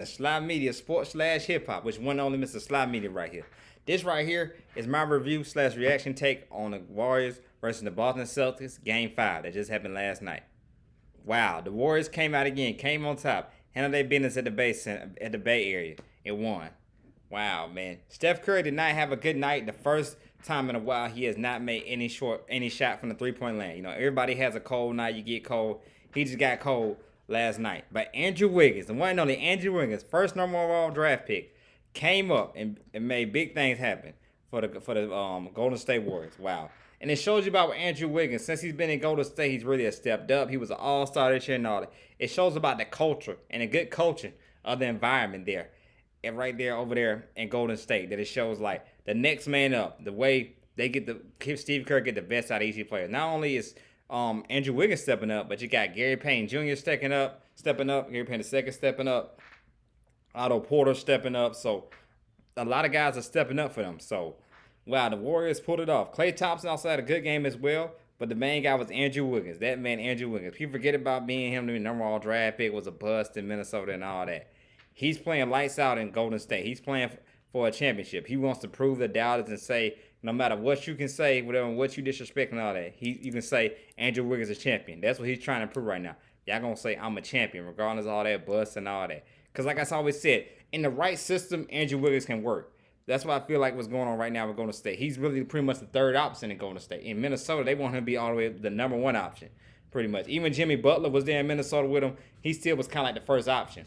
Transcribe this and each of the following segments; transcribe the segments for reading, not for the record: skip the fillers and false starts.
Slide Media Sports slash Hip Hop, which one only Mr. Slide Media right here. This right here is my review slash reaction take on the Warriors versus the Boston Celtics Game 5 that just happened last night. Wow, the Warriors came out again, came on top, handled their business at the Bay Area, and won. Wow, man. Steph Curry did not have a good night. The first time in a while he has not made any shot from the 3-point line. You know, everybody has a cold night. You get cold. He just got cold last night. But Andrew Wiggins, the one and only Andrew Wiggins, first number overall draft pick, came up and made big things happen for the Golden State Warriors. Wow. And it shows you about Andrew Wiggins. Since he's been in Golden State, he's really stepped up. He was an all-star this year and all that. It shows about the culture and the good coaching of the environment there. And right there over there in Golden State, that it shows like the next man up, the way they get Steve Kerr get the best out of each player. Not only is Andrew Wiggins stepping up, but you got Gary Payne Jr. stepping up, Gary Payne II stepping up, Otto Porter stepping up. So a lot of guys are stepping up for them. So wow, the Warriors pulled it off. Klay Thompson also had a good game as well, but the main guy was Andrew Wiggins. That man, Andrew Wiggins. People forget about being him. The number one draft pick was a bust in Minnesota and all that. He's playing lights out in Golden State. He's playing for a championship. He wants to prove the doubters and say, no matter what you can say, whatever what you disrespect and all that, you can say Andrew Wiggins is a champion. That's what he's trying to prove right now. Y'all gonna say I'm a champion, regardless of all that bust and all that. Cause like I always said, in the right system, Andrew Wiggins can work. That's what I feel like what's going on right now with Golden State. He's really pretty much the third option in Golden State. In Minnesota, they want him to be all the way the number one option, pretty much. Even Jimmy Butler was there in Minnesota with him. He still was kind of like the first option.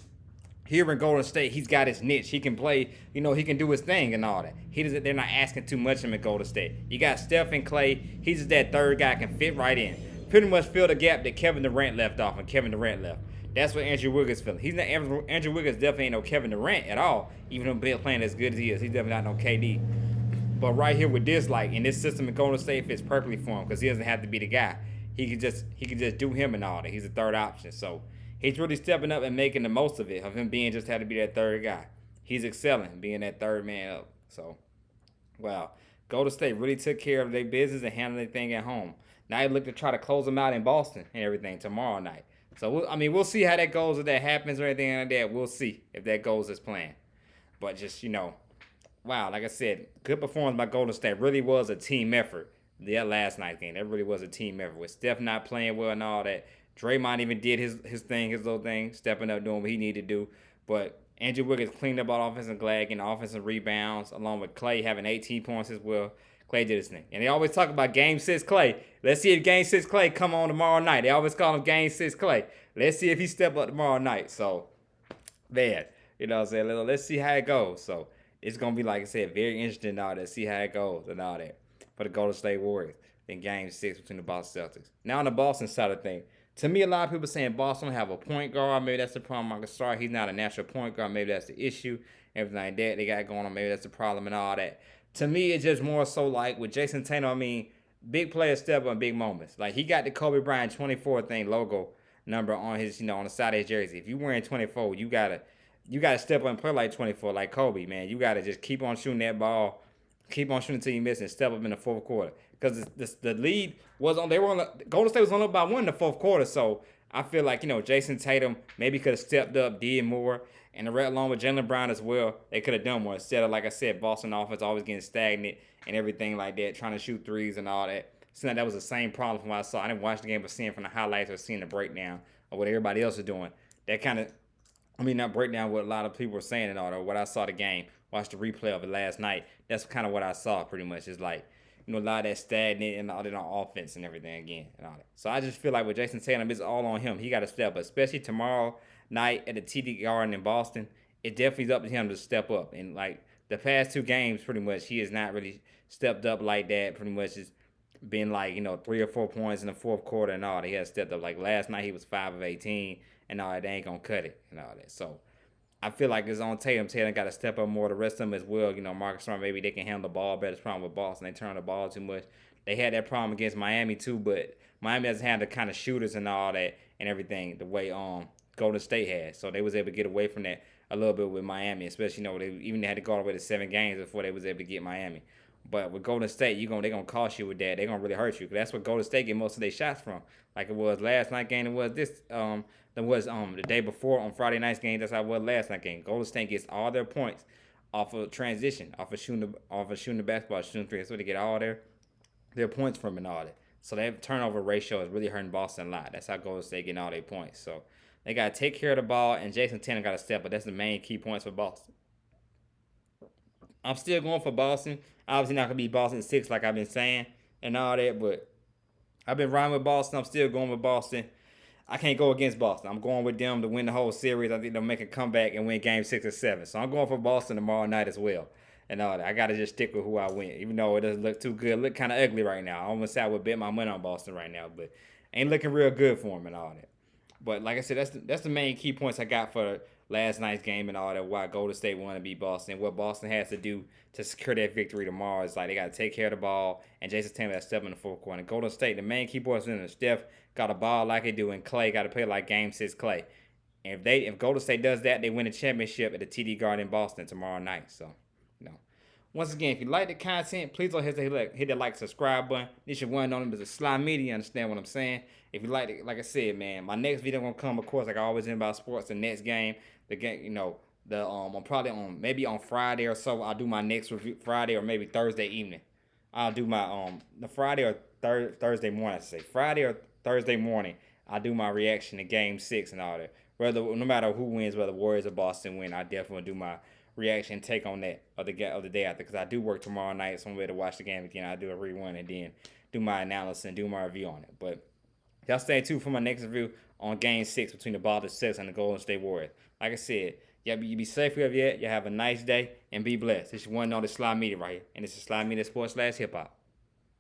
Here in Golden State, he's got his niche. He can play, he can do his thing and all that. They're not asking too much of him in Golden State. You got Steph and Klay. He's just that third guy can fit right in. Pretty much fill the gap that Kevin Durant left off and Kevin Durant left. That's what Andrew Wiggins feeling. He's not Andrew Wiggins definitely ain't no Kevin Durant at all. Even though Bill playing as good as he is, he's definitely not no KD. But right here with this, like in this system in Golden State fits perfectly for him because he doesn't have to be the guy. He can just do him and all that. He's a third option. So he's really stepping up and making the most of it, of him being just had to be that third guy. He's excelling, being that third man up. So, wow. Golden State really took care of their business and handled their thing at home. Now they look to try to close them out in Boston and everything tomorrow night. So, we'll see how that goes, if that happens or anything like that. We'll see if that goes as planned. But just, wow, like I said, good performance by Golden State. Really was a team effort. That last night's game, that really was a team effort. With Steph not playing well and all that. Draymond even did his little thing, stepping up, doing what he needed to do. But Andrew Wiggins cleaned up on offensive glass and offensive rebounds, along with Klay having 18 points as well. Klay did his thing. And they always talk about Game 6 Klay. Let's see if Game 6 Klay come on tomorrow night. They always call him Game 6 Klay. Let's see if he step up tomorrow night. So, man, you know what I'm saying? Let's see how it goes. So, it's going to be, like I said, very interesting and all that. See how it goes and all that for the Golden State Warriors in Game 6 between the Boston Celtics. Now, on the Boston side of things, to me, a lot of people saying Boston don't have a point guard. Maybe that's the problem. Marcus Smart, he's not a natural point guard. Maybe that's the issue. Everything like that they got going on. Maybe that's the problem and all that. To me, it's just more so like with Jason Tatum. Big players step up in big moments. Like he got the Kobe Bryant 24 thing logo number on his, on the side of his jersey. If you wearing 24, you gotta step up and play like 24, like Kobe, man. You gotta just keep on shooting that ball. Keep on shooting until you miss and step up in the fourth quarter. Because the lead was on, Golden State was on up by one in the fourth quarter. So I feel like, Jason Tatum maybe could have stepped up, did more. And the along with Jaylen Brown as well, they could have done more. Instead of, like I said, Boston offense always getting stagnant and everything like that, trying to shoot threes and all that. So that was the same problem from what I saw. I didn't watch the game, but seeing from the highlights or seeing the breakdown of what everybody else is doing. That kind of, not breakdown what a lot of people were saying and all that. What I saw the game, watched the replay of it last night. That's kind of what I saw pretty much. It's like, a lot of that stagnant and all that on offense and everything again and all that. So I just feel like with Jason Tatum, it's all on him. He got to step up, especially tomorrow night at the TD Garden in Boston. It definitely is up to him to step up. And like the past two games, pretty much, he has not really stepped up like that. Pretty much it's been like, 3 or 4 points in the fourth quarter and all that. He has stepped up. Like last night, he was 5 of 18 and all that. They ain't going to cut it and all that. So I feel like it's on Tatum. Tatum got to step up more. The rest of them as well. Marcus Smart, maybe they can handle the ball better. It's the problem with Boston. They turn the ball too much. They had that problem against Miami too, but Miami doesn't have the kind of shooters and all that and everything the way Golden State has. So they was able to get away from that a little bit with Miami, especially they even had to go all the way to 7 games before they was able to get Miami. But with Golden State, they're gonna cost you with that. They're gonna really hurt you because that's what Golden State get most of their shots from. Like it was last night game, it was this that was the day before on Friday night's game. That's how it was last night game. Golden State gets all their points off of transition, off of shooting the basketball, shooting three. That's where they get all their points from and all that. So that turnover ratio is really hurting Boston a lot. That's how Golden State getting all their points. So they got to take care of the ball, and Jason Tatum got to step, but that's the main key points for Boston. I'm still going for Boston. Obviously not going to be Boston 6 like I've been saying and all that, but I've been riding with Boston. I'm still going with Boston. I can't go against Boston. I'm going with them to win the whole series. I think they'll make a comeback and win game 6 or 7. So I'm going for Boston tomorrow night as well. And all that. I got to just stick with who I win. Even though it doesn't look too good. It look kind of ugly right now. I almost say I would bet my money on Boston right now. But ain't looking real good for them and all that. But like I said, that's the main key points I got for last night's game and all that. Why Golden State want to beat Boston. What Boston has to do to secure that victory tomorrow is like they got to take care of the ball. And Jason Tatum has step in the fourth quarter. And Golden State, the main key points in the Steph got a ball like they do, and Clay got to play like Game 6 Clay. And if Golden State does that, they win the championship at the TD Garden in Boston tomorrow night. So, you know. Once again, if you like the content, please don't hesitate to hit that like, subscribe button. This your one on them is a Sly Media. You understand what I'm saying? If you like it, like I said, man, my next video gonna come, of course, like I always in about sports. The next game, the game, I'm probably on maybe on Friday or so. I'll do my next review Friday or maybe Thursday evening. I'll do my the Friday or Thursday morning. I say Friday or Thursday morning. I'll do my reaction to Game 6 and all that. No matter who wins, whether Warriors or Boston win, I definitely do my reaction take on that of the day after, because I do work tomorrow night, so I'm ready to watch the game again. I do a rerun and then do my analysis and do my review on it. But y'all stay tuned for my next review on Game 6 between the Boston Celtics and the Golden State Warriors. Like I said, you be safe wherever you're at. You have a nice day and be blessed. This is one on the Sly Media right here, and this is Sly Media Sports / Hip Hop.